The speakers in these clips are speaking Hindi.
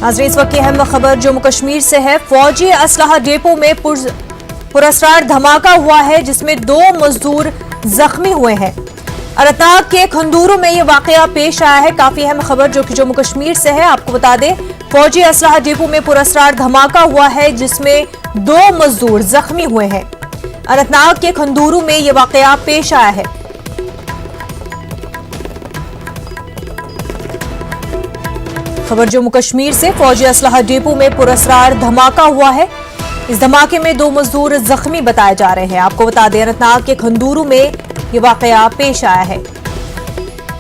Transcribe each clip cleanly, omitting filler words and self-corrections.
नाज़रीन, इस वक्त की अहम खबर जम्मू कश्मीर से है। फौजी असलहा डिपो में पुरस्कार धमाका हुआ है, जिसमें 2 मजदूर जख्मी हुए हैं। अनंतनाग के खंदूरू में यह वाकया पेश आया है। काफी अहम खबर जो कि जम्मू कश्मीर से है। आपको बता दें, फौजी असलहा डिपो में पुरस्कार धमाका हुआ है, जिसमें 2 मजदूर जख्मी हुए हैं। अनंतनाग के खंदूरू में यह वाकया पेश आया है। खबर जम्मू कश्मीर से, फौजी असलहा डिपो में पुरस्कार धमाका हुआ है। इस धमाके में 2 मजदूर जख्मी बताए जा रहे हैं। आपको बता दें, अनंतनाग के खंदूरू में यह वाकया पेश आया है।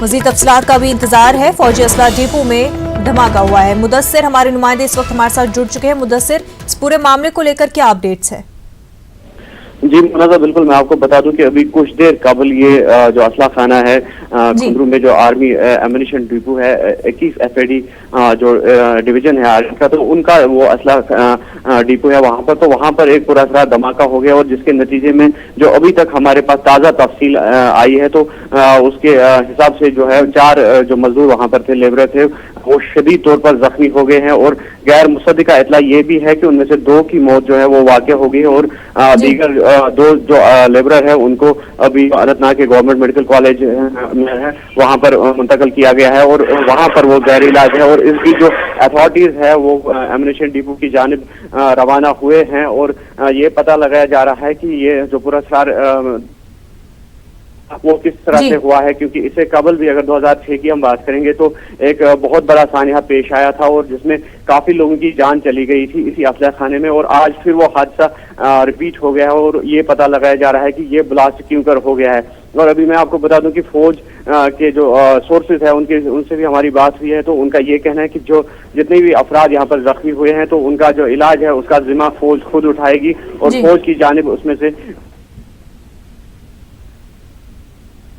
मजीद तफसीलात का भी इंतजार है। फौजी असलहा डिपो में धमाका हुआ है। मुदस्सिर हमारे नुमाइंदे इस वक्त हमारे साथ जुड़ चुके हैं। मुदस्सिर, इस पूरे मामले को लेकर क्या अपडेट्स है? जी मुनाज़ा, बिल्कुल मैं आपको बता दूं कि अभी कुछ देर कबल ये जो असला खाना है खंदरू में जो आर्मी एम्यूनिशन डिपो है 21 FAD जो डिवीजन है आर्मी का, तो उनका वो असला डिपो है वहां पर। तो वहां पर एक पुरस्कार धमाका हो गया और जिसके नतीजे में जो अभी तक हमारे पास ताज़ा तफसील आई है, तो उसके हिसाब से जो है 4 जो मजदूर वहां पर थे, लेबर थे, वो शदीद तौर पर जख्मी हो गए हैं। और गैर मुसद्दिका इतला ये भी है कि उनमें से 2 की मौत जो है वो वाक़या हो गई है और दीगर 2 जो लेबर है उनको अभी अनंतनाग के गवर्नमेंट मेडिकल कॉलेज में है वहां पर मुंतकिल किया गया है और वहां पर वो गैर इलाज है। और इसकी जो अथॉरिटीज है वो एम्यूनिशन डिपो की जानिब रवाना हुए हैं और ये पता लगाया जा रहा है कि ये जो पुरस्कार वो किस तरह से हुआ है, क्योंकि इससे कबल भी अगर 2006 की हम बात करेंगे तो एक बहुत बड़ा सानिया पेश आया था और जिसमें काफी लोगों की जान चली गई थी इसी अफला खाने में। और आज फिर वो हादसा रिपीट हो गया है और ये पता लगाया जा रहा है कि ये ब्लास्ट क्यों कर हो गया है। और अभी मैं आपको बता दूं कि फौज के जो सोर्सेज है उनसे भी हमारी बात हुई है, तो उनका ये कहना है कि जो जितने भी अफराद यहाँ पर जख्मी हुए हैं तो उनका जो इलाज है उसका जिम्मा फौज खुद उठाएगी और फौज की जानिब उसमें से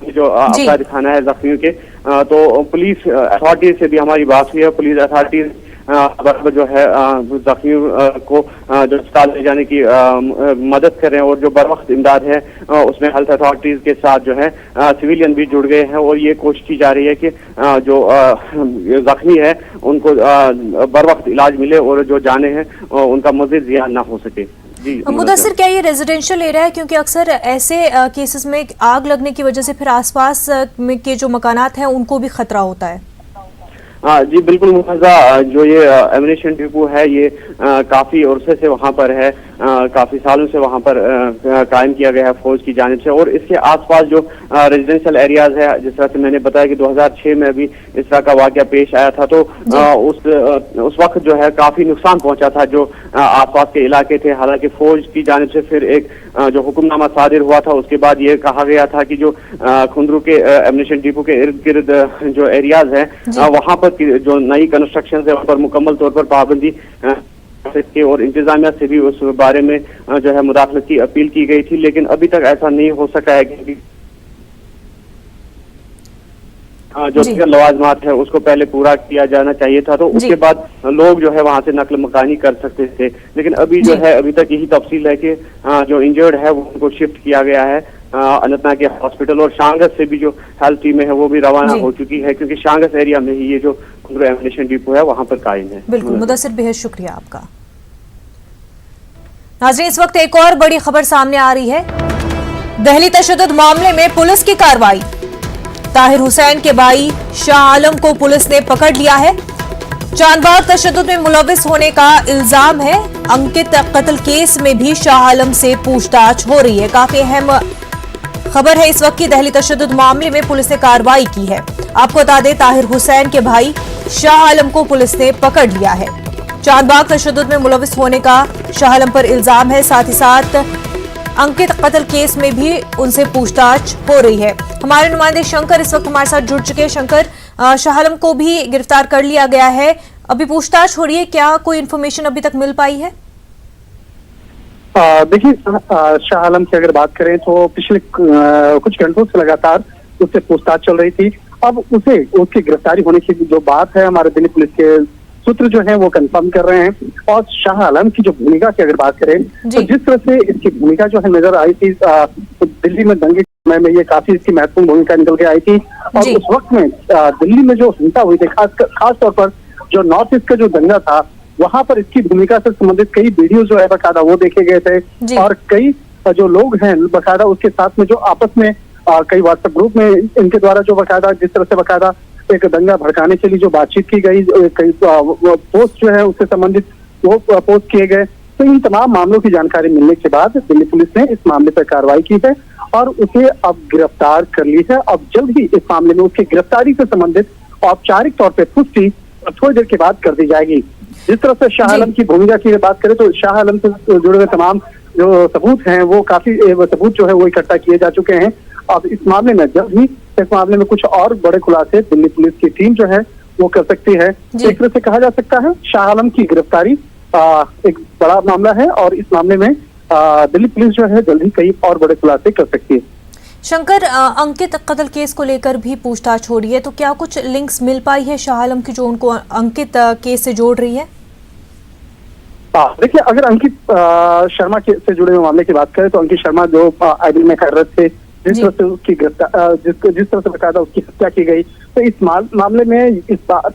जो अफराद खाना है जख्मियों के, तो पुलिस अथॉरिटी से भी हमारी बात हुई है। पुलिस अथॉरिटी जो है जख्मियों को जो अस्पताल ले जाने की मदद कर रहे हैं और जो बर वक्त इमदाद है उसमें हेल्थ अथॉरिटीज के साथ जो है सिविलियन भी जुड़ गए हैं और ये कोशिश की जा रही है कि जो जख्मी है उनको बर वक्त इलाज मिले और जो जाने हैं उनका मजीद जियान ना हो सके। मुदस्सिर, क्या ये रेजिडेंशियल एरिया है? क्योंकि अक्सर ऐसे केसेस में आग लगने की वजह से फिर आसपास में के जो मकानात हैं उनको भी खतरा होता है। जी बिल्कुल मुनाज़ा, जो ये एम्यूनिशन डिपो है ये काफी अरसे से वहाँ पर है, काफी सालों से वहाँ पर कायम किया गया है फौज की जानिब से। और इसके आसपास जो रेजिडेंशियल एरियाज है, जिस तरह से मैंने बताया कि 2006 में भी इस तरह का वाकया पेश आया था, तो उस वक्त जो है काफी नुकसान पहुंचा था जो आसपास के इलाके थे। हालांकि फौज की जानिब से फिर एक जो हुक्मनामा सादिर हुआ था, उसके बाद ये कहा गया था कि जो खंदरू के एम्यूनिशन डिपो के इर्द गिर्द जो एरियाज है वहाँ पर जो नई कंस्ट्रक्शन है उन पर मुकम्मल तौर पर पाबंदी के और इंतजामिया से भी उस बारे में जो है मुदाखलत की अपील की गई थी, लेकिन अभी तक ऐसा नहीं हो सका है क्योंकि जो लवाजमात है उसको पहले पूरा किया जाना चाहिए था, तो उसके बाद लोग जो है वहां से नकल मकानी कर सकते थे। लेकिन अभी जो है अभी तक यही तफसील है कि जो इंजर्ड है वो उनको शिफ्ट किया गया है अनंतनाग के हॉस्पिटल और शांगस से भी जो हेल्थ टीमें है वो भी रवाना हो चुकी है, क्योंकि शांगस एरिया में ही ये जो एम्यूनिशन डिपो है वहां पर कायम है। बिल्कुल मुदस्सिर, बेहद शुक्रिया आपका। नाज़रीन, इस वक्त एक और बड़ी खबर सामने आ रही है। दहली तशद्दुद मामले में पुलिस की कार्रवाई। ताहिर हुसैन के भाई शाह आलम को पुलिस ने पकड़ लिया है। चांदबाग तशद्दुद में मुलविस होने का इल्जाम है। अंकित कत्ल केस में भी शाह आलम से पूछताछ हो रही है। काफी अहम खबर है इस वक्त की। दहली तशद्दुद मामले में पुलिस ने कार्रवाई की है। आपको बता दें, ताहिर हुसैन के भाई शाह आलम को पुलिस ने पकड़ लिया है। चांदबाग तशद्दुद में मुलविस होने का शाह आलम पर इल्जाम है। साथ ही साथ अंकित कत्ल केस में भी उनसे पूछताछ हो रही है। हमारे नुमाइंदे शंकर इस वक्त हमारे साथ जुड़ चुके हैं। शंकर, शाह आलम को भी गिरफ्तार कर लिया गया है, अभी पूछताछ हो रही है, क्या कोई इन्फॉर्मेशन अभी तक मिल पाई है? देखिए, शाह आलम की अगर बात करें तो पिछले कुछ घंटों से लगातार उससे पूछताछ चल रही थी। अब उसकी गिरफ्तारी होने की जो बात है, हमारे दिल्ली पुलिस के सूत्र जो है वो कंफर्म कर रहे हैं। और शाह आलम की जो भूमिका की अगर बात करें तो जिस तरह से इसकी भूमिका जो है नजर आई थी दिल्ली में दंगे समय में, ये काफी इसकी महत्वपूर्ण भूमिका निकल के आई थी। और उस वक्त में दिल्ली में जो हिंसा हुई थी खास तौर पर जो नॉर्थ ईस्ट का जो दंगा था वहां पर इसकी भूमिका से संबंधित कई वीडियो जो है बकायदा वो देखे गए थे और कई जो लोग हैं बकायदा उसके साथ में जो आपस में कई व्हाट्सएप ग्रुप में इनके द्वारा जो बकायदा जिस तरह से बकायदा एक दंगा भड़काने के लिए जो बातचीत की गई, कई पोस्ट जो है उससे संबंधित वो पोस्ट किए गए। तो इन तमाम मामलों की जानकारी मिलने के बाद दिल्ली पुलिस ने इस मामले पर कार्रवाई की है और उसे अब गिरफ्तार कर ली है। अब जल्द ही इस मामले में उसकी गिरफ्तारी से संबंधित औपचारिक तौर पर पुष्टि थोड़ी देर के बाद कर दी जाएगी। जिस तरह से शाह आलम की भूमिका की बात करें तो शाह आलम से जुड़े हुए तमाम जो सबूत हैं वो काफी सबूत जो है वो इकट्ठा किए जा चुके हैं। अब इस मामले में जल्द ही इस मामले में कुछ और बड़े खुलासे दिल्ली पुलिस की टीम जो है वो कर सकती है। एक तरह से कहा जा सकता है शाह आलम की गिरफ्तारी एक बड़ा मामला है और इस मामले में दिल्ली पुलिस जो है जल्द ही कई और बड़े खुलासे कर सकती है। शंकर, अंकित कत्ल केस को लेकर भी पूछताछ हो रही है, तो क्या कुछ लिंक्स मिल पाई है शाह आलम की जो उनको अंकित केस से जोड़ रही है? देखिए, अगर अंकित शर्मा से जुड़े हुए मामले की बात करें तो अंकित शर्मा जो आईबी में कार्यरत थे, जिस तरह से उसकी जिस तरह से बकायदा उसकी हत्या की गई, तो इस मामले में इस बात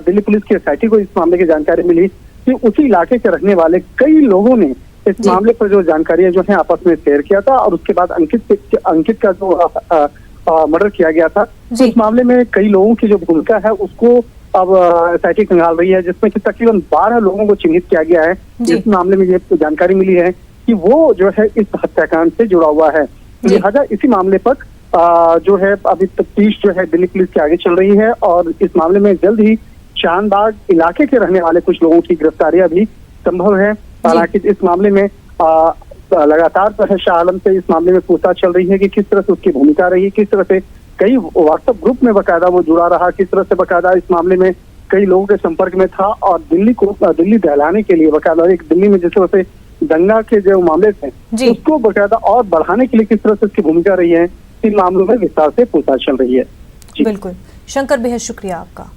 दिल्ली पुलिस की एसआईटी को इस मामले की जानकारी मिली कि उसी इलाके के रहने वाले कई लोगों ने इस मामले पर जो जानकारियां जो है आपस में शेयर किया था और उसके बाद अंकित का जो मर्डर किया गया था, तो इस मामले में कई लोगों की जो भूमिका है उसको अब एसआईटी खंगाल रही है, जिसमें कि तकरीबन 12 लोगों को चिन्हित किया गया है। इस मामले में ये जानकारी मिली है कि वो जो है इस हत्याकांड से जुड़ा हुआ है। लिहाजा इसी मामले पर जो है अभी तफ्तीश जो है दिल्ली पुलिस के आगे चल रही है और इस मामले में जल्द ही शानबाग इलाके के रहने वाले कुछ लोगों की गिरफ्तारियां भी संभव है। हालांकि इस मामले में लगातार जो है शाह आलम से इस मामले में पूछताछ चल रही है कि किस तरह से उसकी भूमिका रही, किस तरह से कई व्हाट्सएप ग्रुप में बकायदा वो जुड़ा रहा, किस तरह से बकायदा इस मामले में कई लोगों के संपर्क में था और दिल्ली दहलाने के लिए बकायदा एक दिल्ली में जिस तरह से दंगा के जो मामले थे उसको बकायदा और बढ़ाने के लिए किस तरह से उसकी भूमिका रही है, इन मामलों में विस्तार से पूछताछ चल रही है। बिल्कुल शंकर, बेहद शुक्रिया आपका।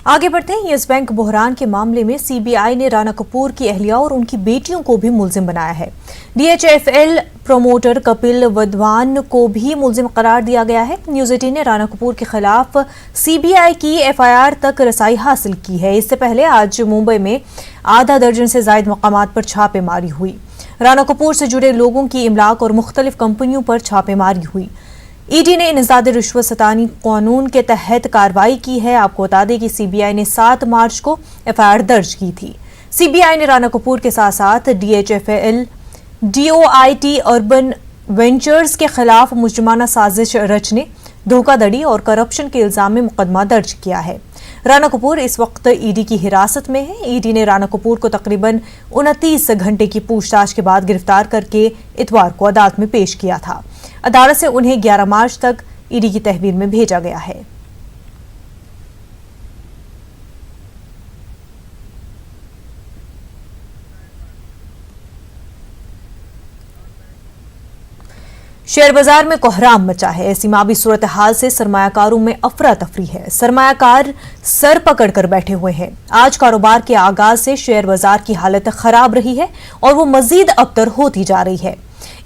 आगे बढ़ते हैं। यस बैंक बहरान के मामले में सीबीआई ने राणा कपूर की अहलिया और उनकी बेटियों को भी मुलजिम बनाया है। डीएचएफएल प्रमोटर कपिल वधवान को भी मुलजिम करार दिया गया है। न्यूज 18 ने राणा कपूर के खिलाफ सीबीआई की एफआईआर तक रसाई हासिल की है। इससे पहले आज मुंबई में आधा दर्जन से ज्यादा मकामात पर छापेमारी हुई। राणा कपूर से जुड़े लोगों की इमलाक और मुख्तलिफ कंपनियों पर छापेमारी हुई। ईडी ने इंसदाद रिश्वत सतानी कानून के तहत कार्रवाई की है। आपको बता दें कि सीबीआई ने 7 मार्च को एफआईआर दर्ज की थी। सीबीआई ने राणा कपूर के साथ साथ डीएचएफएल, डीओआईटी अर्बन वेंचर्स के खिलाफ मुजरिमाना साजिश रचने, धोखाधड़ी और करप्शन के इल्जाम में मुकदमा दर्ज किया है। राणा कपूर इस वक्त ईडी की हिरासत में है। ईडी ने राणा कपूर को तकरीबन 29 घंटे की पूछताछ के बाद गिरफ्तार करके इतवार को अदालत में पेश किया था। अदालत से उन्हें 11 मार्च तक ईडी की तहवील में भेजा गया है। शेयर बाजार में कोहराम मचा है। ऐसी मावी सूरत हाल से सरमायाकारों में अफरा तफरी है। सरमायाकार सर पकड़कर बैठे हुए हैं। आज कारोबार के आगाज से शेयर बाजार की हालत खराब रही है और वो मजीद अबतर होती जा रही है।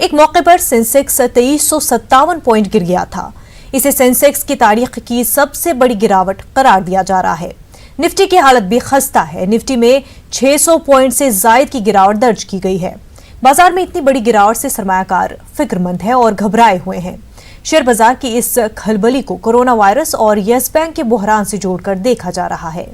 एक मौके पर सेंसेक्स 2357 पॉइंट गिर गया था। इसे सेंसेक्स की तारीख की सबसे बड़ी गिरावट करार दिया जा रहा है। निफ्टी की हालत भी खस्ता है। निफ्टी में 600 पॉइंट से ज्यादा की गिरावट दर्ज की गई है। बाजार में इतनी बड़ी गिरावट से सरमायाकार फिक्रमंद है और घबराए हुए हैं। शेयर बाजार की इस खलबली को कोरोना वायरस और यस बैंक के बहरान से जोड़कर देखा जा रहा है।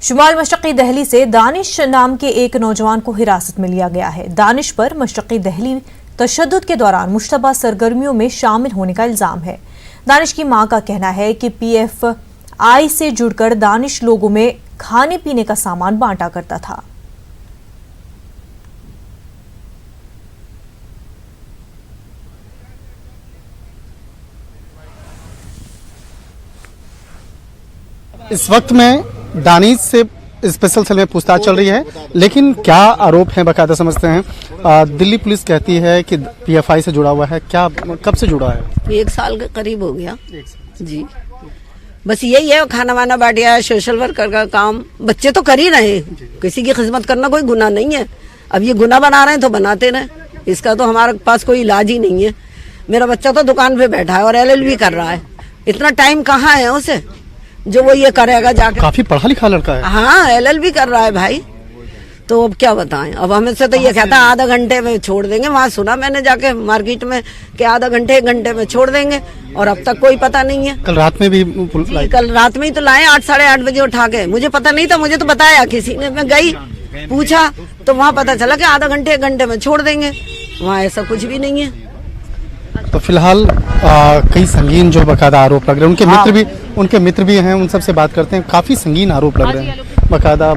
शुमाल मशरक़ी दिल्ली से दानिश नाम के एक नौजवान को हिरासत में लिया गया है। दानिश पर मशरक़ी दिल्ली तशद्दुद के दौरान मुश्तबा सरगर्मियों में शामिल होने का इल्जाम है। दानिश की मां का कहना है कि पीएफआई से जुड़कर दानिश लोगों में खाने पीने का सामान बांटा करता था। इस वक्त में दानिश से स्पेशल सेल में पूछताछ चल रही है, लेकिन क्या आरोप है बकायदा समझते हैं। दिल्ली पुलिस कहती है कि पीएफआई से जुड़ा हुआ है। क्या, कब से जुड़ा है? 1 साल के करीब हो गया जी। बस यही है, खाना वाना बांटिया, सोशल वर्कर का काम। बच्चे तो कर ही रहे, किसी की खिदमत करना कोई गुनाह नहीं है। अब ये गुना बना रहे हैं तो बनाते रहे, इसका तो हमारे पास कोई इलाज ही नहीं है। मेरा बच्चा तो दुकान पे बैठा है और LLB कर रहा है, इतना टाइम कहाँ है उसे जो वो ये करेगा जाके। काफी पढ़ा लिखा लड़का है। हाँ, LLB कर रहा है भाई, तो अब क्या बताएं। अब हमें से तो ये कहता है आधा घंटे में छोड़ देंगे, वहाँ सुना मैंने जाके मार्केट में कि आधा घंटे 1 घंटे में छोड़ देंगे, और अब तक कोई पता नहीं है। कल रात में भी कल रात में ही तो लाए 8 साढ़े 8 बजे उठा के, मुझे पता नहीं था, मुझे तो बताया किसी ने, मैं गई पूछा तो वहाँ पता चला कि आधा घंटे 1 घंटे में छोड़ देंगे, वहाँ ऐसा कुछ भी नहीं है। तो फिलहाल कई संगीन जो बकायदा आरोप लग रहे हैं, उनके मित्र भी हैं, उन सबसे बात करते हैं। काफी संगीन आरोप लग रहे हैं बकायदा।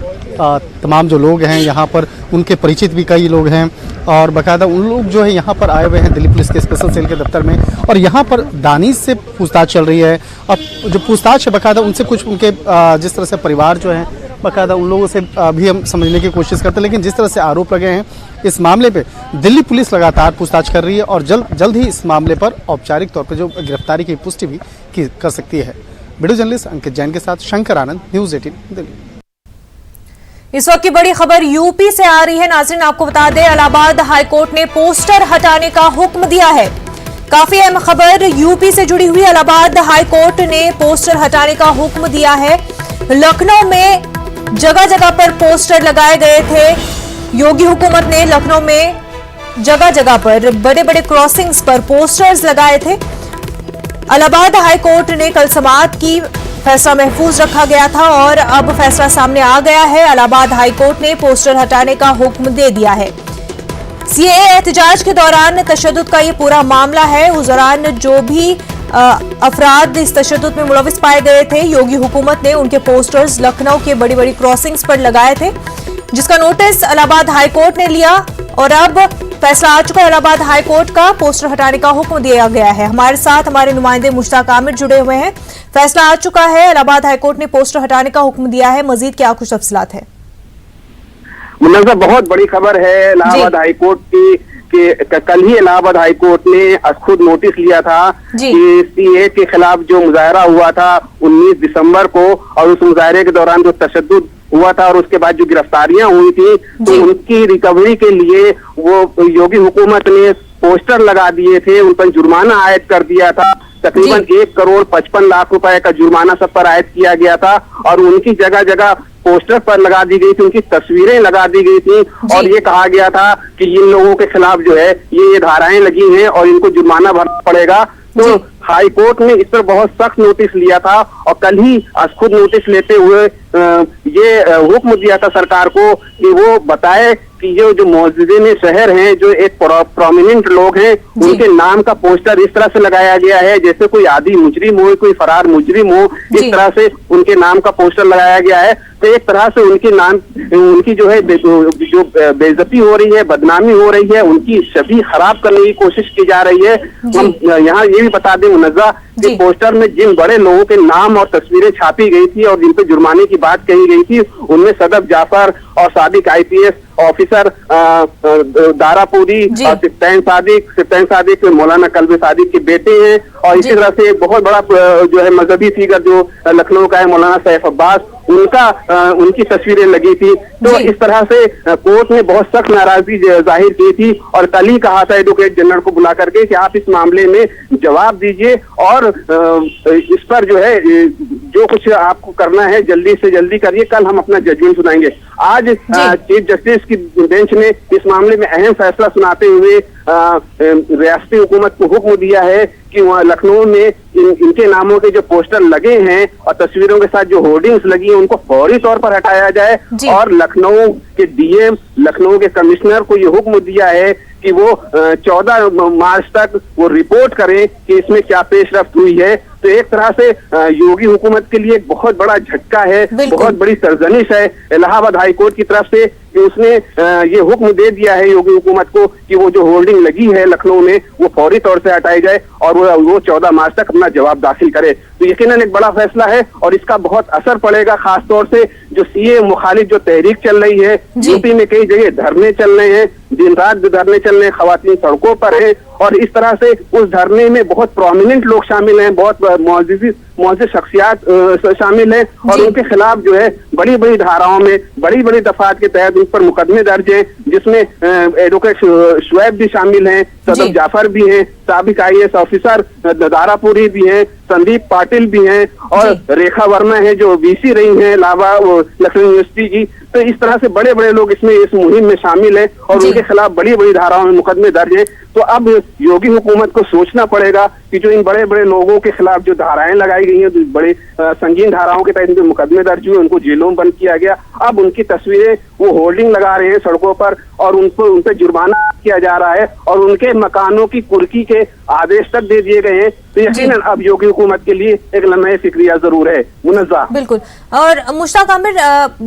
तमाम जो लोग हैं यहाँ पर, उनके परिचित भी कई लोग हैं, और बकायदा उन लोग जो है यहाँ पर आए हुए हैं दिल्ली पुलिस के स्पेशल सेल के दफ्तर में, और यहाँ पर दानिश से पूछताछ चल रही है। अब जो पूछताछ है बकायदा उनसे कुछ उनके जिस तरह से परिवार जो है बकायदा उन लोगों से भी हम समझने की कोशिश करते हैं, लेकिन जिस तरह से आरोप लगे हैं इस मामले पे दिल्ली पुलिस लगातार पूछताछ कर रही है, और जल्द ही इस मामले पर औपचारिक तौर पर जो गिरफ्तारी की पुष्टि भी कर सकती है। वीडियो जर्नलिस्ट अंकित जैन के साथ शंकर आनंद, न्यूज़ 18 दिल्ली। इस वक्त की बड़ी खबर यूपी से आ रही है। नाज़रीन, आपको बता दें, इलाहाबाद हाईकोर्ट ने पोस्टर हटाने का हुक्म दिया है। काफी अहम खबर यूपी से जुड़ी हुई। इलाहाबाद हाईकोर्ट ने पोस्टर हटाने का हुक्म दिया है। लखनऊ में जगह जगह पर पोस्टर लगाए गए थे। योगी हुकूमत ने लखनऊ में जगह जगह पर बड़े बड़े क्रॉसिंग्स पर पोस्टर्स लगाए थे। इलाहाबाद हाईकोर्ट ने कल समाअत की, फैसला महफूज रखा गया था और अब फैसला सामने आ गया है। इलाहाबाद हाईकोर्ट ने पोस्टर हटाने का हुक्म दे दिया है। सीएए एहतजाज के दौरान तशद्दुद का ये पूरा मामला है। उस दौरान जो भी अफराद इस तशद्दुद में मुलविस पाए गए थे, योगी हुकूमत ने उनके पोस्टर्स लखनऊ के बड़ी बड़ी क्रॉसिंग्स पर लगाए थे, जिसका नोटिस इलाहाबाद हाईकोर्ट ने लिया और अब फैसला आ चुका है। इलाहाबाद हाईकोर्ट का पोस्टर हटाने का हुक्म दिया गया है। हमारे साथ हमारे नुमाइंदे मुश्ताक आमिर जुड़े हुए हैं। फैसला आ चुका है, इलाहाबाद हाईकोर्ट ने पोस्टर हटाने का हुक्म दिया है। मजीद क्या कुछ तफसीलात है? मुन्नज़ा, बहुत बड़ी खबर है इलाहाबाद हाईकोर्ट की कि कल ही इलाहाबाद हाईकोर्ट ने खुद नोटिस लिया था कि सीए के खिलाफ जो मुजाहरा हुआ था 19 दिसंबर को, और उस मुजाहरे के दौरान जो तशद्दुद हुआ था और उसके बाद जो गिरफ्तारियां हुई थी, तो उनकी रिकवरी के लिए वो योगी हुकूमत ने पोस्टर लगा दिए थे, उन पर जुर्माना आयद कर दिया था। तकरीबन 1 करोड़ 55 लाख रुपए का जुर्माना सब पर आयद किया गया था, और उनकी जगह जगह पोस्टर पर लगा दी गई थी, उनकी तस्वीरें लगा दी गई थी, और ये कहा गया था कि इन लोगों के खिलाफ जो है ये धाराएं लगी हैं और इनको जुर्माना भरना पड़ेगा। तो हाई कोर्ट ने इस पर बहुत सख्त नोटिस लिया था, और कल ही खुद नोटिस लेते हुए ये हुक्म दिया था सरकार को कि वो बताए कि ये जो मौजूदे शहर हैं, जो एक प्रोमिनेंट लोग हैं, उनके नाम का पोस्टर इस तरह से लगाया गया है जैसे कोई आदि मुजरिम हो, कोई फरार मुजरिम हो, इस तरह से उनके नाम का पोस्टर लगाया गया है। तो एक तरह से उनकी जो है जो बेइज्जती हो रही है, बदनामी हो रही है, उनकी छवि खराब करने की कोशिश की जा रही है। हम यहाँ ये भी बता दें मुन्नज़ा कि पोस्टर में जिन बड़े लोगों के नाम और तस्वीरें छापी गई थी और जिन पे जुर्माने की बात कही गई थी, उनमें सदफ जाफर और सादिक IPS ऑफिसर दारापुरी और सिफ्तैन सादिक मौलाना कल्बे सादिक के बेटे हैं, और इसी तरह से एक बहुत बड़ा जो है मजहबी फिगर जो लखनऊ का है मौलाना सैफ अब्बास, उनकी तस्वीरें लगी थी। तो इस तरह से कोर्ट ने बहुत सख्त नाराजगी जाहिर की थी, और कल ही कहा था एडवोकेट जनरल को बुला करके कि आप इस मामले में जवाब दीजिए और इस पर जो है जो कुछ आपको करना है जल्दी से जल्दी करिए, कल हम अपना जजमेंट सुनाएंगे। आज चीफ जस्टिस की बेंच ने इस मामले में अहम फैसला सुनाते हुए रियासती हुकूमत को हुक्म दिया है कि वहाँ लखनऊ में इनके नामों के जो पोस्टर लगे हैं और तस्वीरों के साथ जो होर्डिंग्स लगी हैं उनको फौरी तौर पर हटाया जाए, और लखनऊ के DM, लखनऊ के कमिश्नर को ये हुक्म दिया है कि वो 14 मार्च तक वो रिपोर्ट करें कि इसमें क्या पेशरफ्त हुई है। तो एक तरह से योगी हुकूमत के लिए एक बहुत बड़ा झटका है, बहुत बड़ी सरजनिश है इलाहाबाद हाई कोर्ट की तरफ से कि उसने ये हुक्म दे दिया है योगी हुकूमत को कि वो जो होल्डिंग लगी है लखनऊ में वो फौरी तौर से हटाई जाए और वो 14 मार्च तक अपना जवाब दाखिल करे। तो यकीनन एक बड़ा फैसला है और इसका बहुत असर पड़ेगा, खासतौर से जो सीए मुखालिफ जो तहरीक चल रही है। यूपी में कई जगह धरने चल रहे हैं, दिन रात धरने चल रहे हैं, खवातीन सड़कों पर है और इस तरह से उस धरने में बहुत प्रोमिनेंट लोग शामिल हैं, बहुत मौजूद शख्सियात शामिल हैं और उनके खिलाफ जो है बड़ी बड़ी धाराओं में बड़ी बड़ी दफात के तहत उन पर मुकदमे दर्ज हैं, जिसमें एडवोकेट शुएब भी शामिल हैं, सदर जाफर भी हैं, साबिक IAS ऑफिसर दारापुरी भी हैं, संदीप पाटिल भी हैं और रेखा वर्मा है जो VC रही हैं इलाहाबाद लखनऊ यूनिवर्सिटी की। तो इस तरह से बड़े बड़े लोग इसमें इस मुहिम में शामिल हैं और उनके खिलाफ बड़ी बड़ी धाराओं में मुकदमे दर्ज हैं। तो अब योगी हुकूमत को सोचना पड़ेगा कि जो इन बड़े बड़े लोगों के खिलाफ जो धाराएं लगाई गई हैं, जो बड़े संगीन धाराओं के तहत इनके मुकदमे दर्ज हुए, उनको जेलों में बंद किया गया, अब उनकी तस्वीरें वो होर्डिंग लगा रहे हैं सड़कों पर और उन पर जुर्माना किया जा रहा है और उनके मकानों की कुर्की के आदेश तक दे दिए गए हैं। तो यकीनन अब योगी हुकूमत के लिए एक लम्हे फिक्रिया जरूर है। मुनज़्ज़ा बिल्कुल। और मुश्ताक आमिर,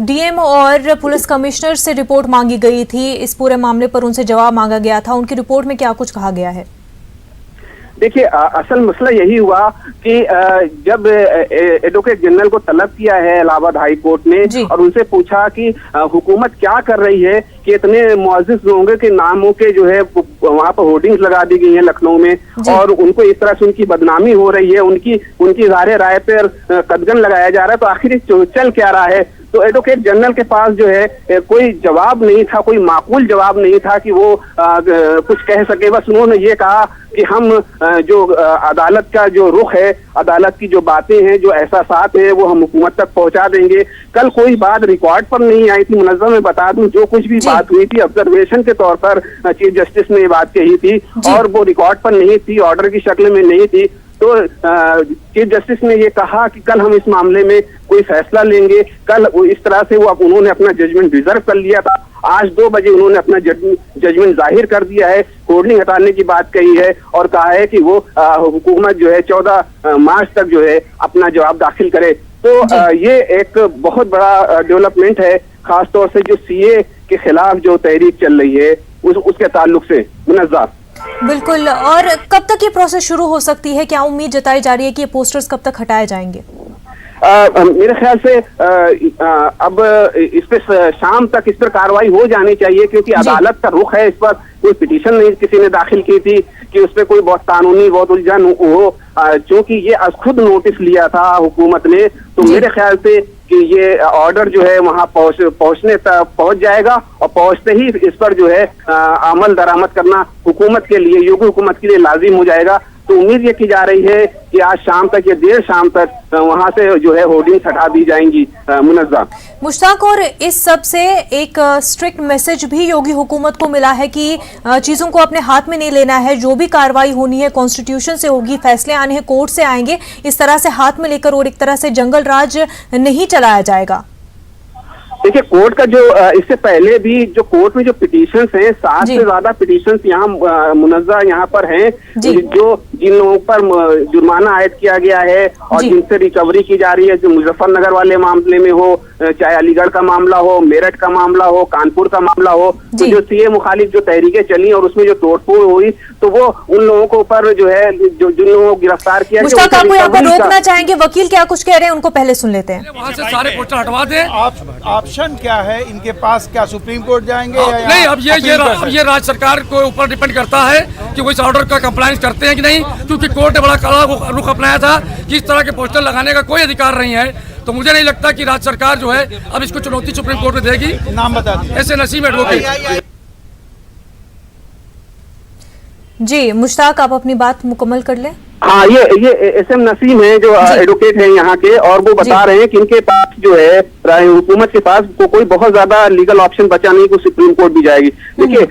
DM और पुलिस कमिश्नर से रिपोर्ट मांगी गई थी, इस पूरे मामले पर उनसे जवाब मांगा गया था, उनकी रिपोर्ट में क्या कुछ कहा गया है? देखिए, असल मसला यही हुआ कि जब एडवोकेट जनरल को तलब किया है इलाहाबाद हाई कोर्ट ने और उनसे पूछा कि हुकूमत क्या कर रही है कि इतने मुअज़्ज़िज़ लोगों के नामों के जो है वहाँ पर होर्डिंग्स लगा दी गई हैं लखनऊ में और उनको इस तरह से उनकी बदनामी हो रही है, उनकी ज़ाहिर राय पर कदगन लगाया जा रहा है, तो आखिर चल क्या रहा है? तो एडवोकेट जनरल के पास जो है कोई जवाब नहीं था, कोई माकूल जवाब नहीं था कि वो कुछ कह सके। बस उन्होंने ये कहा कि हम जो अदालत का जो रुख है, अदालत की जो बातें हैं, जो एहसासात हैं, वो हम हुकूमत तक पहुंचा देंगे। कल कोई बात रिकॉर्ड पर नहीं आई थी, मुनज़्ज़म में बता दूं, जो कुछ भी बात हुई थी ऑब्जर्वेशन के तौर पर चीफ जस्टिस ने ये बात कही थी और वो रिकॉर्ड पर नहीं थी, ऑर्डर की शक्ल में नहीं थी। तो चीफ जस्टिस ने ये कहा कि कल हम इस मामले में कोई फैसला लेंगे। कल इस तरह से उन्होंने अपना जजमेंट रिजर्व कर लिया था। आज 2 बजे उन्होंने अपना जजमेंट जाहिर कर दिया है, होर्डिंग हटाने की बात कही है और कहा है कि वो हुकूमत जो है 14 मार्च तक जो है अपना जवाब दाखिल करे। तो ये एक बहुत बड़ा डेवलपमेंट है, खासतौर से जो CA के खिलाफ जो तहरीक चल रही है उसके ताल्लुक से। मुनज़्ज़ा बिल्कुल। और कब तक ये प्रोसेस शुरू हो सकती है? क्या उम्मीद जताई जा रही है कि ये पोस्टर्स कब तक हटाए जाएंगे? मेरे ख्याल से अब इस पे शाम तक इस पर कार्रवाई हो जानी चाहिए, क्योंकि अदालत का रुख है। इस पर कोई पिटीशन नहीं किसी ने दाखिल की थी कि उस पर कोई बहुत कानूनी बहुत उलझन हो, चूंकि ये खुद नोटिस लिया था हुकूमत ने। तो मेरे ख्याल से कि ये ऑर्डर जो है वहां पहुंचने तक पहुंच जाएगा और पहुंचते ही इस पर जो है अमल दरामद करना हुकूमत के लिए, योगी हुकूमत के लिए लाजिम हो जाएगा। तो उम्मीद ये की जा रही है कि आज शाम तक या देर शाम तक वहां से जो है होर्डिंग्स हटा दी जाएंगी। मुनज़्ज़ा मुश्ताक, और इस सब से एक स्ट्रिक्ट मैसेज भी योगी हुकूमत को मिला है कि चीजों को अपने हाथ में नहीं लेना है, जो भी कार्रवाई होनी है कॉन्स्टिट्यूशन से होगी, फैसले आने हैं कोर्ट से आएंगे, इस तरह से हाथ में लेकर और एक तरह से जंगल राज नहीं चलाया जाएगा। देखिए, कोर्ट का जो इससे पहले भी जो कोर्ट में जो पिटीशंस हैं, 7 से ज्यादा पिटीशंस यहाँ मुनज़्ज़ा यहाँ पर हैं, जो जिन लोगों पर जुर्माना आयद किया गया है और जिनसे रिकवरी की जा रही है, जो मुजफ्फरनगर वाले मामले में हो, चाहे अलीगढ़ का मामला हो, मेरठ का मामला हो, कानपुर का मामला हो, तो जो CA मुखालिफ जो तहरीकें चली और उसमें जो तोड़फोड़ हुई, तो वो उन लोगों के ऊपर जो है जिन लोगों को गिरफ्तार किया। मुश्ताक, आपको यहाँ पर रोकना चाहेंगे, वकील क्या कुछ कह रहे हैं, उनको पहले सुन लेते हैं। वहाँ से सारे पोस्टर हटवा दें। ऑप्शन क्या है इनके पास? क्या सुप्रीम कोर्ट जाएंगे या नहीं? अब ये राज्य सरकार को ऊपर डिपेंड करता है कि वो इस ऑर्डर का कंप्लायंस करते हैं कि नहीं, क्योंकि कोर्ट ने बड़ा कड़ा रुख अपनाया था कि इस तरह के पोस्टर लगाने का कोई अधिकार नहीं है। तो मुझे नहीं लगता कि राज्य सरकार जो है अब इसको चुनौती सुप्रीम कोर्ट में देगी। नाम बता दीजिए। ऐसे नसीम एडवोकेट। जी मुश्ताक, आप अपनी बात मुकम्मल कर लें। हाँ, ये SM नसीम है जो एडवोकेट है यहाँ के, और वो बता रहे हैं कि इनके पास जो है हुकूमत के पास कोई बहुत ज्यादा लीगल ऑप्शन बचा नहीं कि सुप्रीम कोर्ट भी जाएगी। देखिए,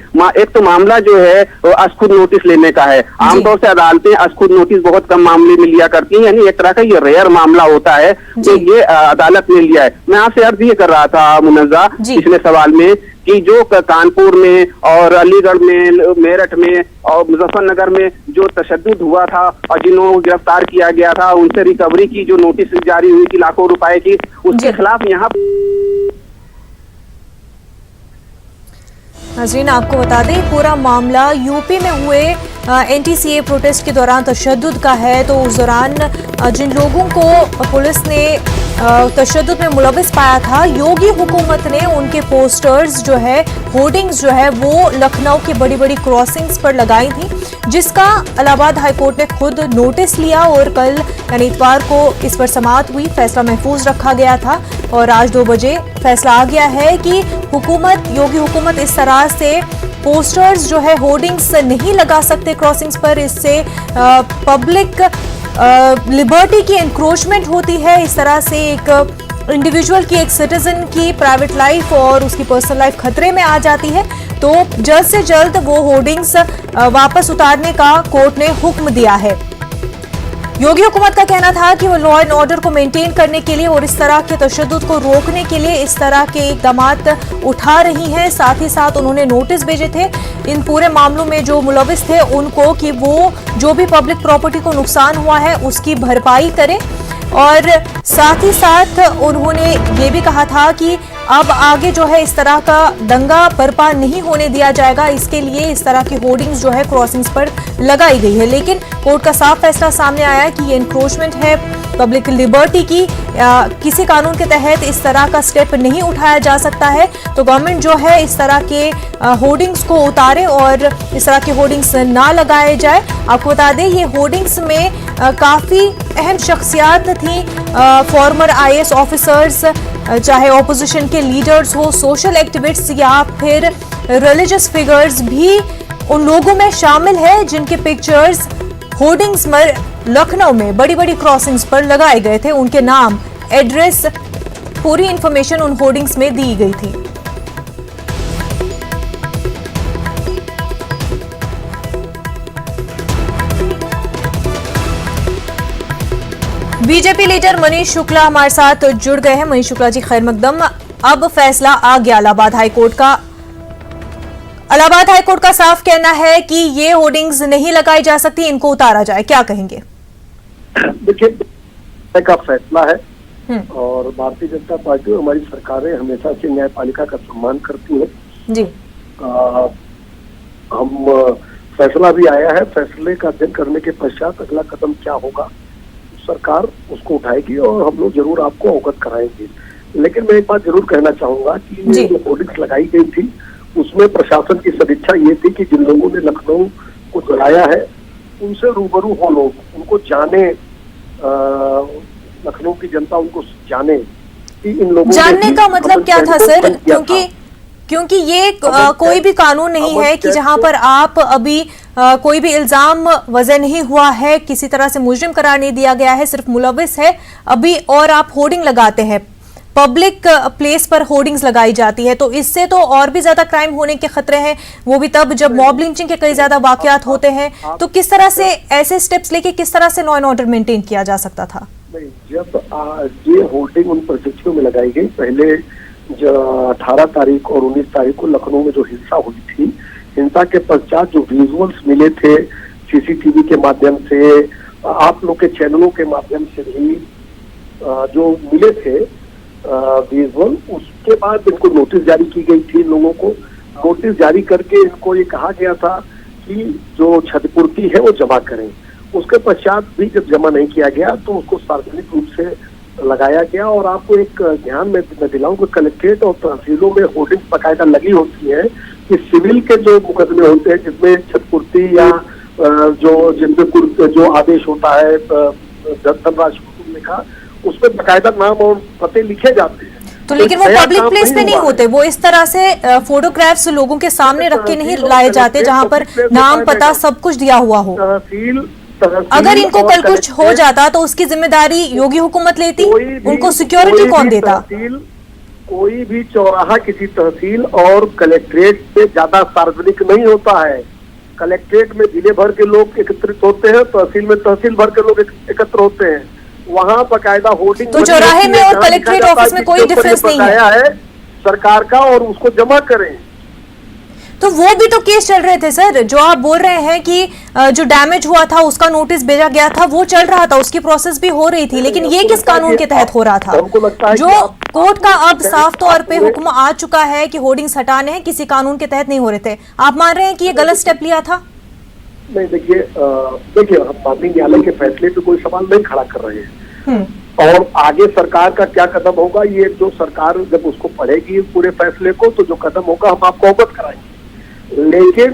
एक तो मामला जो है अखुद नोटिस लेने का है। आमतौर से अदालतें अखुद नोटिस बहुत कम मामले में लिया करती हैं, यानी एक तरह का ये रेयर मामला होता है, तो ये अदालत ने लिया है। मैं आपसे अर्ज ये कर रहा था मुनज़्ज़ा पिछले सवाल में कि जो कानपुर में और अलीगढ़ में, मेरठ में और मुजफ्फरनगर में जो तशद्दुद हुआ था और जिन्हों को गिरफ्तार किया गया था, उनसे रिकवरी की जो नोटिस जारी हुई थी लाखों रुपए की, उसके खिलाफ यहाँ नाज़रीन, आपको बता दें पूरा मामला यूपी में हुए एनटीसीए प्रोटेस्ट के दौरान तशद्दुद का है। तो उस दौरान जिन लोगों को पुलिस ने तशद्दुद में मुलविस पाया था, योगी हुकूमत ने उनके पोस्टर्स जो है, होर्डिंग्स जो है, वो लखनऊ की बड़ी बड़ी क्रॉसिंग्स पर लगाई थी, जिसका इलाहाबाद हाईकोर्ट ने खुद नोटिस लिया और कल यानी इतवार को इस पर समाअत हुई। फैसला महफूज रखा गया था और आज 2 बजे फैसला आ गया है कि योगी हुकूमत इस तरह से पोस्टर्स जो है, होर्डिंग्स नहीं लगा सकते क्रॉसिंग्स पर। इससे पब्लिक लिबर्टी की एनक्रोचमेंट होती है। इस तरह से एक इंडिविजुअल की, एक सिटीजन की प्राइवेट लाइफ और उसकी पर्सनल लाइफ खतरे में आ जाती है। तो जल्द से जल्द वो होर्डिंग्स वापस उतारने का कोर्ट ने हुक्म दिया है। योगी हुकूमत का कहना था कि वो लॉ एंड ऑर्डर को मेंटेन करने के लिए और इस तरह के तशद्दुद को रोकने के लिए इस तरह के इकदाम उठा रही हैं। साथ ही साथ उन्होंने नोटिस भेजे थे इन पूरे मामलों में जो मुलविस थे उनको कि वो जो भी पब्लिक प्रॉपर्टी को नुकसान हुआ है उसकी भरपाई करें। और साथ ही साथ उन्होंने ये भी कहा था कि अब आगे जो है इस तरह का दंगा बर्पा नहीं होने दिया जाएगा। इसके लिए इस तरह की होर्डिंग्स जो है क्रॉसिंग्स पर लगाई गई है। लेकिन कोर्ट का साफ फैसला सामने आया कि ये इंक्रोचमेंट है पब्लिक लिबर्टी की, किसी कानून के तहत इस तरह का स्टेप नहीं उठाया जा सकता है। तो गवर्नमेंट जो है इस तरह के होर्डिंग्स को उतारे और इस तरह के होर्डिंग्स ना लगाए जाए। आपको बता दें ये होर्डिंग्स में काफ़ी अहम शख्सियात थी, फॉर्मर IAS ऑफिसर्स, चाहे ऑपोजिशन के लीडर्स हो, सोशल एक्टिविस्ट्स या फिर रिलीजियस फिगर्स भी उन लोगों में शामिल है जिनके पिक्चर्स होर्डिंग्स पर लखनऊ में बड़ी बड़ी क्रॉसिंग्स पर लगाए गए थे। उनके नाम, एड्रेस, पूरी इंफॉर्मेशन उन होर्डिंग्स में दी गई थी। बीजेपी लीडर मनीष शुक्ला हमारे साथ जुड़ गए हैं। मनीष शुक्ला जी, खैर मकदम। अब फैसला आ गया इलाहाबाद हाईकोर्ट का। इलाहाबाद हाईकोर्ट का साफ कहना है कि ये होर्डिंग्स नहीं लगाई जा सकती, इनको उतारा जाए, क्या कहेंगे? देखिए, का फैसला है और भारतीय जनता पार्टी और हमारी सरकारें हमेशा से न्यायपालिका का सम्मान करती है जी। हम फैसला भी आया है, फैसले का अध्ययन करने के पश्चात अगला कदम क्या होगा सरकार उसको उठाएगी और हम लोग जरूर आपको अवगत कराएंगे। लेकिन मैं एक बात जरूर कहना चाहूंगा कि ये जो होर्डिंग्स लगाई गई थी उसमें प्रशासन की सदिच्छा ये थी कि जिन लोगों ने लखनऊ को जलाया है उनसे रूबरू हो लोग, उनको जाने, लखनऊ की जनता उनको जाने कि इन लोगों जानने का मतलब क्या था सर? क्योंकि ये कोई भी कानून नहीं है कि जहां पर आप अभी कोई भी इल्जाम वजह नहीं हुआ है, किसी तरह से मुजरिम करार नहीं दिया गया है, सिर्फ मुलविस है अभी, और आप होर्डिंग लगाते हैं, पब्लिक प्लेस पर होर्डिंग्स लगाई जाती है, तो इससे तो और भी ज्यादा क्राइम होने के खतरे हैं, वो भी तब जब मॉब लिंचिंग के कई ज्यादा वाकयात होते हैं। तो किस तरह से ऐसे स्टेप्स लेके किस तरह से लॉ एंड ऑर्डर मेंटेन किया जा सकता था? नहीं, जब ये होर्डिंग उन परिस्थितियों में लगाई गई, पहले जो 18 तारीख और 19 तारीख को लखनऊ में जो हिंसा हुई थी, हिंसा के पश्चात जो विजुअल्स मिले थे CCTV के माध्यम से, आप लोग के चैनलों के माध्यम से भी जो मिले थे विजुअल, उसके बाद इनको नोटिस जारी की गई थी। लोगों को नोटिस जारी करके इनको ये कहा गया था कि जो क्षतिपूर्ति है वो जमा करें। उसके पश्चात भी जब जमा नहीं किया गया तो उसको सार्वजनिक रूप से लगाया गया। और आपको एक ध्यान में दिलाऊं कि कलेक्ट्रेट और तहसीलों में होर्डिंग्स बाकायदा लगी होती है कि सिविल के जो मुकदमे होते हैं जिसमें क्षतिपूर्ति या जिनमें जो आदेश होता है धनराशि वसूलने का, उसमें बाकायदा नाम और पते लिखे जाते हैं। तो लेकिन वो पब्लिक प्लेस पे नहीं होते, वो इस तरह से फोटोग्राफ्स लोगों के सामने रख के नहीं लाए जाते जहां पर नाम, पता सब कुछ दिया हुआ हो। अगर इनको कल कुछ हो जाता तो उसकी जिम्मेदारी योगी हुकूमत लेती, उनको सिक्योरिटी कौन देता? कोई भी चौराहा किसी तहसील और कलेक्ट्रेट से ज्यादा सार्वजनिक नहीं होता है। कलेक्ट्रेट में जिले भर के लोग एकत्रित होते हैं, तहसील में तहसील भर के लोग एकत्र होते हैं, वहाँ बाकायदा होर्डिंग तो चौराहे में और कलेक्ट्रेट ऑफिस में कोई डिफरेंस नहीं है सरकार का, और उसको जमा करें। तो वो भी तो केस चल रहे थे सर, जो आप बोल रहे हैं कि जो डैमेज हुआ था उसका नोटिस भेजा गया था, वो चल रहा था, उसकी प्रोसेस भी हो रही थी, लेकिन ये किस कानून के तहत हो रहा था? जो कोर्ट का अब साफ तौर पे हुक्म आ चुका है कि होर्डिंग्स हटाने हैं, किसी कानून के तहत नहीं हो रहे थे, आप मान रहे हैं कि ये गलत स्टेप लिया था? नहीं, देखिए हम माननीय न्यायालय के फैसले पे कोई सवाल नहीं खड़ा कर रहे हैं, और आगे सरकार का क्या कदम होगा, ये जो सरकार जब उसको पढ़ेगी पूरे फैसले को, तो जो कदम होगा हम आपको अवगत कराएंगे। लेकिन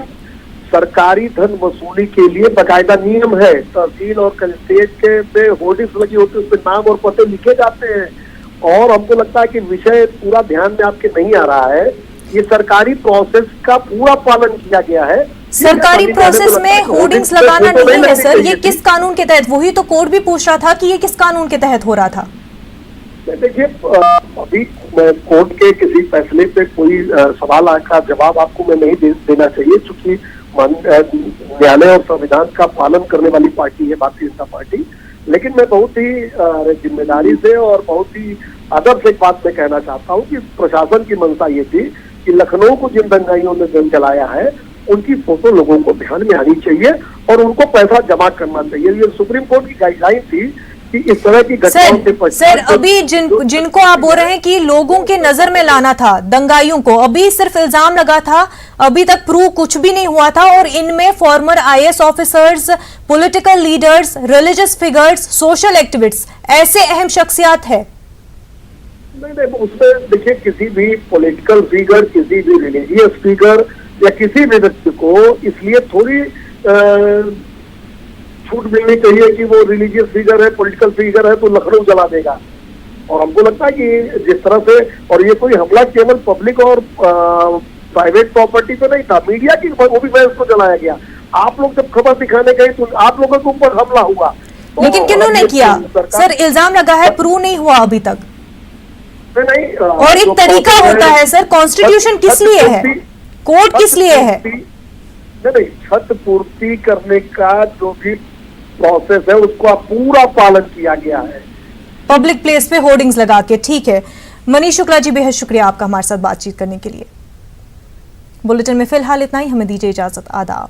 सरकारी धन वसूली के लिए बाकायदा नियम है, तहसील और कलेक्ट्रेट के पे होर्डिंग्स लगी होती है, उस पर नाम और पते लिखे जाते हैं, और हमको लगता है कि विषय पूरा ध्यान में आपके नहीं आ रहा है। ये सरकारी प्रोसेस का पूरा पालन किया गया है। सरकारी प्रोसेस में होर्डिंग्स लगाना नहीं है सर, ये किस कानून के तहत? वही तो कोर्ट भी पूछ रहा था कि ये किस कानून के तहत हो रहा था। देखिए, अभी कोर्ट के किसी फैसले पे कोई सवाल का जवाब आपको मैं नहीं देना चाहिए, क्योंकि न्यायालय और संविधान का पालन करने वाली पार्टी है भारतीय जनता पार्टी। लेकिन मैं बहुत ही जिम्मेदारी से और बहुत ही अदब से एक बात मैं कहना चाहता हूँ कि प्रशासन की मंशा ये थी कि लखनऊ को जिन दंगाइयों ने जंग चलाया है, उनकी फोटो लोगों को ध्यान में आनी चाहिए और उनको पैसा जमा करना चाहिए। ये सुप्रीम कोर्ट की गाइडलाइन थी कि इस तरह की घटनाओं के सर अभी जिनको आप बोल रहे हैं कि लोगों के नजर में लाना था दंगाइयों को, अभी सिर्फ इल्जाम लगा था, अभी तक प्रूव कुछ भी नहीं हुआ था, और इनमें farmer IAS officers, political leaders, religious figures, social activists, ऐसे अहम शख्सियात है। नहीं, उसमें देखिए किसी भी पॉलिटिकल फिगर, किसी भी रिलीजियस फिगर या किसी भी व्यक्ति को इसलिए थोड़ी छूट मिलनी चाहिए कि वो रिलीजियस फिगर है, पॉलिटिकल फिगर है तो लखनऊ जला देगा। और हमको लगता है कि जिस तरह से, और ये कोई हमला केवल पब्लिक और प्राइवेट प्रॉपर्टी पे नहीं था, मीडिया की वो भी वजह उसको जलाया गया। आप लोग जब खबर दिखाने गए तो आप लोगों के ऊपर हमला हुआ, लेकिन किन्होंने किया सर? इल्जाम लगा है, प्रूव नहीं हुआ अभी तक। नहीं, और एक तरीका होता है सर, कॉन्स्टिट्यूशन किस लिए है, कोर्ट किस लिए है? नहीं, छत पूर्ति करने का जो भी प्रोसेस है उसको पूरा पालन किया गया है पब्लिक प्लेस पे होर्डिंग्स लगा के। ठीक है मनीष शुक्ला जी, बेहद शुक्रिया आपका हमारे साथ बातचीत करने के लिए। बुलेटिन में फिलहाल इतना ही, हमें दीजिए इजाजत, आदाब।